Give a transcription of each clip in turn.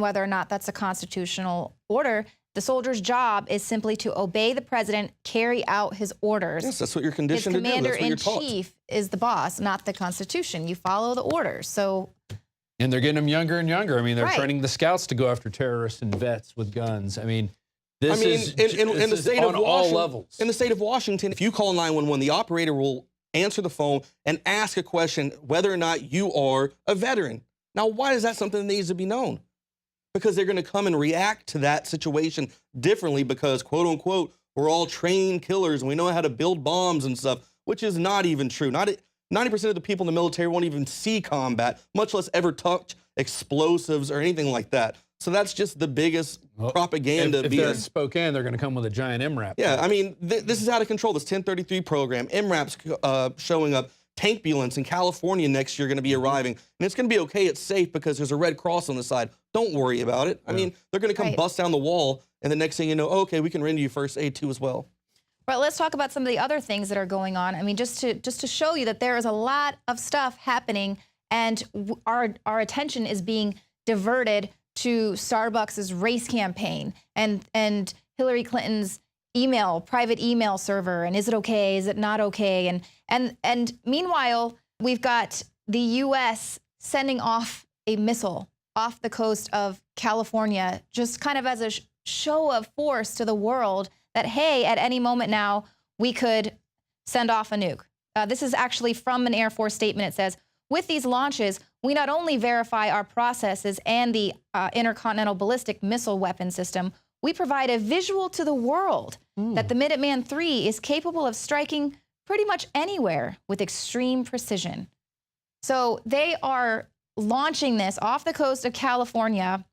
whether or not that's a constitutional order. The soldier's job is simply to obey the president, carry out his orders. Yes, that's what you're conditioned to do. That's what you're taught. Commander-in-chief is the boss, not the Constitution. You follow the orders. So, and they're getting them younger and younger. I mean, they're training the scouts to go after terrorists and vets with guns. I mean, this is in the state of on all levels. In the state of Washington, if you call 911, the operator will answer the phone and ask a question whether or not you are a veteran. Now, why is that something that needs to be known? Because they're going to come and react to that situation differently because, quote unquote, we're all trained killers and we know how to build bombs and stuff, which is not even true. 90% of the people in the military won't even see combat, much less ever touch explosives or anything like that. So that's just the biggest propaganda. If they're in Spokane, they're going to come with a giant MRAP. Yeah, I mean, this is out of control. This 1033 program, MRAP's showing up. Tankbulance in California next year going to be arriving. And it's going to be okay. It's safe because there's a red cross on the side. Don't worry about it. I mean, they're going to come bust down the wall. And the next thing you know, okay, we can render you first aid too as well. But let's talk about some of the other things that are going on. I mean, just to show you that there is a lot of stuff happening and our attention is being diverted to Starbucks' race campaign and Hillary Clinton's private email server, and is it okay, is it not okay? And meanwhile, we've got the U.S. sending off a missile off the coast of California, just kind of as a show of force to the world that, hey, at any moment now, we could send off a nuke. This is actually from an Air Force statement. It says, with these launches, we not only verify our processes and the intercontinental ballistic missile weapon system, we provide a visual to the world that the Minuteman III is capable of striking pretty much anywhere with extreme precision. So they are launching this off the coast of California,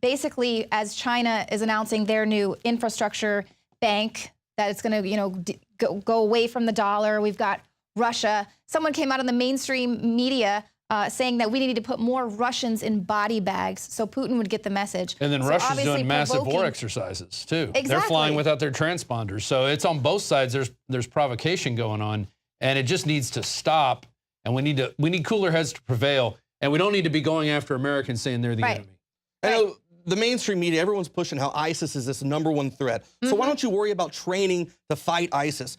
basically as China is announcing their new infrastructure bank, that it's going to go away from the dollar. We've got Russia. Someone came out in the mainstream media saying that we needed to put more Russians in body bags so Putin would get the message. And then Russia's doing massive war exercises too. Exactly. They're flying without their transponders. So it's on both sides. There's provocation going on, and it just needs to stop. And we need cooler heads to prevail. And we don't need to be going after Americans saying they're the enemy. I know the mainstream media, everyone's pushing how ISIS is this #1 threat. So why don't you worry about training to fight ISIS?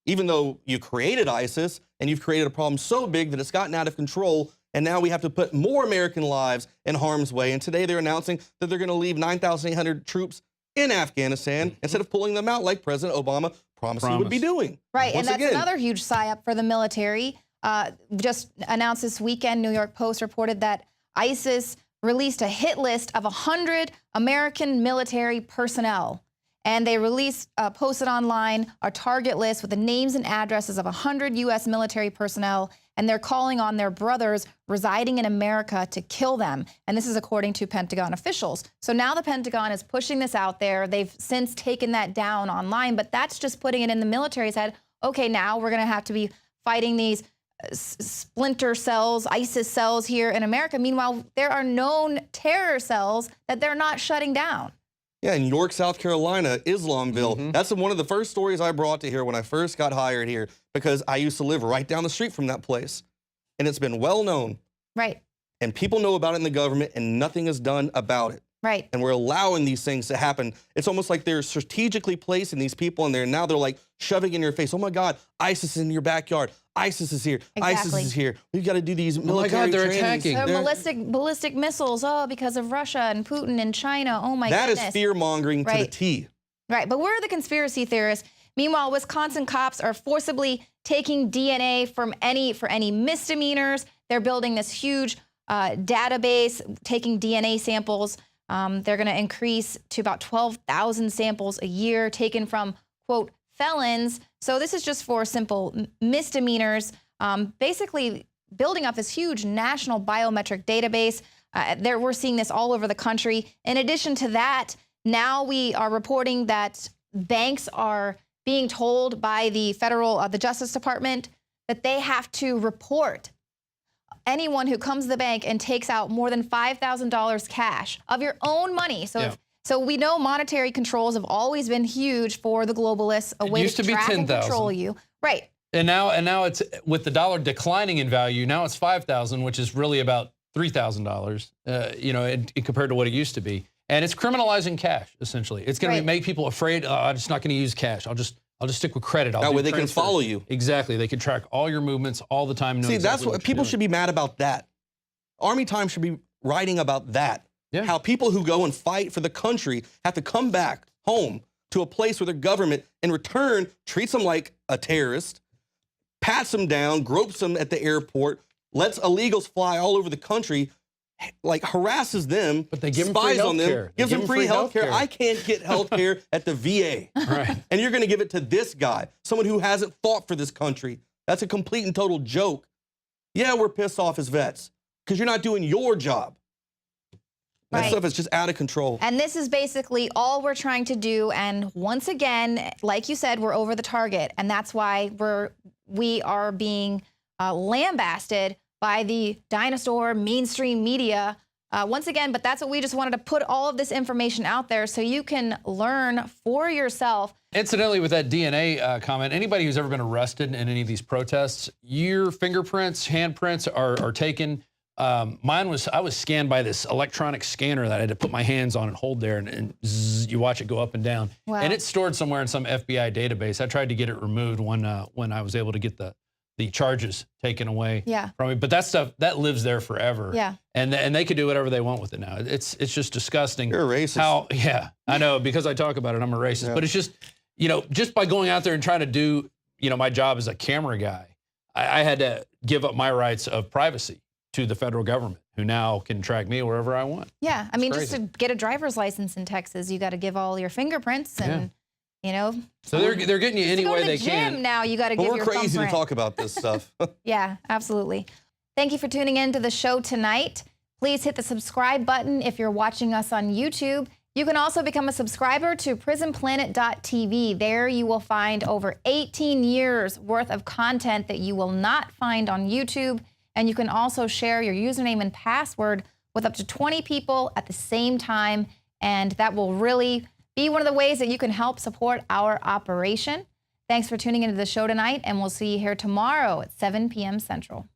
Even though you created ISIS and you've created a problem so big that it's gotten out of control, and now we have to put more American lives in harm's way. And today they're announcing that they're going to leave 9,800 troops in Afghanistan instead of pulling them out like President Obama promised he would be doing. Right, and that's another huge psyop for the military. Just announced this weekend, New York Post reported that ISIS released a hit list of 100 American military personnel. And they posted online a target list with the names and addresses of 100 U.S. military personnel, and they're calling on their brothers residing in America to kill them. And this is according to Pentagon officials. So now the Pentagon is pushing this out there. They've since taken that down online, but that's just putting it in the military's head. Okay, now we're going to have to be fighting these splinter cells, ISIS cells here in America. Meanwhile, there are known terror cells that they're not shutting down. Yeah, in York, South Carolina, Islamville. That's one of the first stories I brought to here when I first got hired here, because I used to live right down the street from that place. And it's been well known. Right. And people know about it in the government, and nothing is done about it. Right. And we're allowing these things to happen. It's almost like they're strategically placing these people in there, and now they're like shoving in your face, oh my God, ISIS is in your backyard. ISIS is here. ISIS is here. We've got to do these military they're trainings. attacking. Ballistic missiles, because of Russia and Putin and China. Oh my goodness. That is fear-mongering to the T. Right, but where are the conspiracy theorists? Meanwhile, Wisconsin cops are forcibly taking DNA for any misdemeanors. They're building this huge database, taking DNA samples. They're going to increase to about 12,000 samples a year taken from, quote, felons. So this is just for simple misdemeanors, basically building up this huge national biometric database. We're seeing this all over the country. In addition to that, now we are reporting that banks are being told by the the Justice Department that they have to report anyone who comes to the bank and takes out more than $5,000 cash of your own money. So we know monetary controls have always been huge for the globalists, a way to track and control you. Right. And now it's with the dollar declining in value, now it's 5,000, which is really about $3,000, you know, compared to what it used to be. And it's criminalizing cash, essentially. It's going to make people afraid. I'm just not going to use cash. I'll just stick with credit. That way they can follow you. Exactly. They can track all your movements all the time. See, that's what people should be mad about that. Army Time should be writing about that. Yeah. How people who go and fight for the country have to come back home to a place where their government, in return, treats them like a terrorist, pats them down, gropes them at the airport, lets illegals fly all over the country, like harasses them, but they give spies them on them, gives them free health care. I can't get health care at the VA. Right. And you're going to give it to this guy, someone who hasn't fought for this country. That's a complete and total joke. Yeah, we're pissed off as vets because you're not doing your job. That stuff is just out of control. And this is basically all we're trying to do. And once again, like you said, we're over the target. And that's why we are being lambasted by the dinosaur mainstream media once again. But that's what we just wanted to put all of this information out there so you can learn for yourself. Incidentally, with that DNA comment, anybody who's ever been arrested in any of these protests, your fingerprints, handprints are taken. I was scanned by this electronic scanner that I had to put my hands on and hold there, and zzz, you watch it go up and down. Wow. And it's stored somewhere in some FBI database. I tried to get it removed when I was able to get the charges taken away from me. But that stuff, that lives there forever. Yeah. And they could do whatever they want with it now. It's just disgusting. You're a racist. Yeah, I know, because I talk about it, I'm a racist. Yeah. But it's just, you know, just by going out there and trying to do, you know, my job as a camera guy, I had to give up my rights of privacy to the federal government, who now can track me wherever I want. Yeah, I mean, It's just to crazy. get a driver's license in Texas, you got to give all your fingerprints and, you know. So they're getting you any way they to go to the can. gym now, you got to But give we're your crazy to thumbprint. talk about this stuff. Yeah, absolutely. Thank you for tuning in to the show tonight. Please hit the subscribe button if you're watching us on YouTube. You can also become a subscriber to prisonplanet.tv. There you will find over 18 years worth of content that you will not find on YouTube. And you can also share your username and password with up to 20 people at the same time. And that will really be one of the ways that you can help support our operation. Thanks for tuning into the show tonight, and we'll see you here tomorrow at 7 p.m. Central.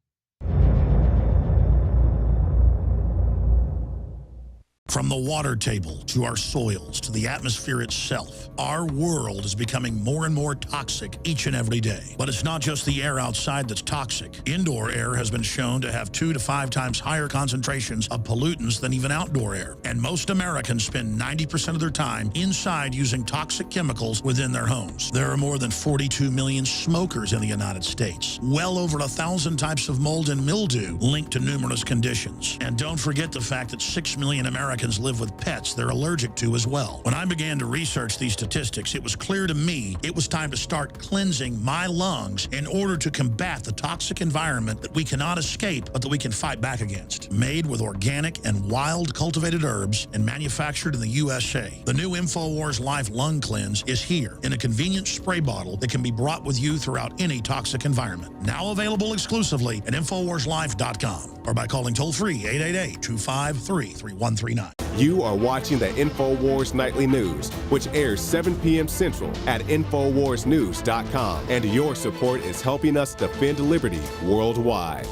From the water table to our soils to the atmosphere itself, our world is becoming more and more toxic each and every day. But it's not just the air outside that's toxic. Indoor air has been shown to have 2 to 5 times higher concentrations of pollutants than even outdoor air. And most Americans spend 90% of their time inside using toxic chemicals within their homes. There are more than 42 million smokers in the United States. Well over 1,000 types of mold and mildew linked to numerous conditions. And don't forget the fact that 6 million Americans live with pets they're allergic to as well. When I began to research these statistics, it was clear to me it was time to start cleansing my lungs in order to combat the toxic environment that we cannot escape, but that we can fight back against. Made with organic and wild cultivated herbs and manufactured in the USA, the new INFOWARS Life Lung Cleanse is here in a convenient spray bottle that can be brought with you throughout any toxic environment. Now available exclusively at InfoWarsLife.com or by calling toll-free 888-253-3139. You are watching the InfoWars Nightly News, which airs 7 p.m. Central at InfoWarsNews.com. And your support is helping us defend liberty worldwide.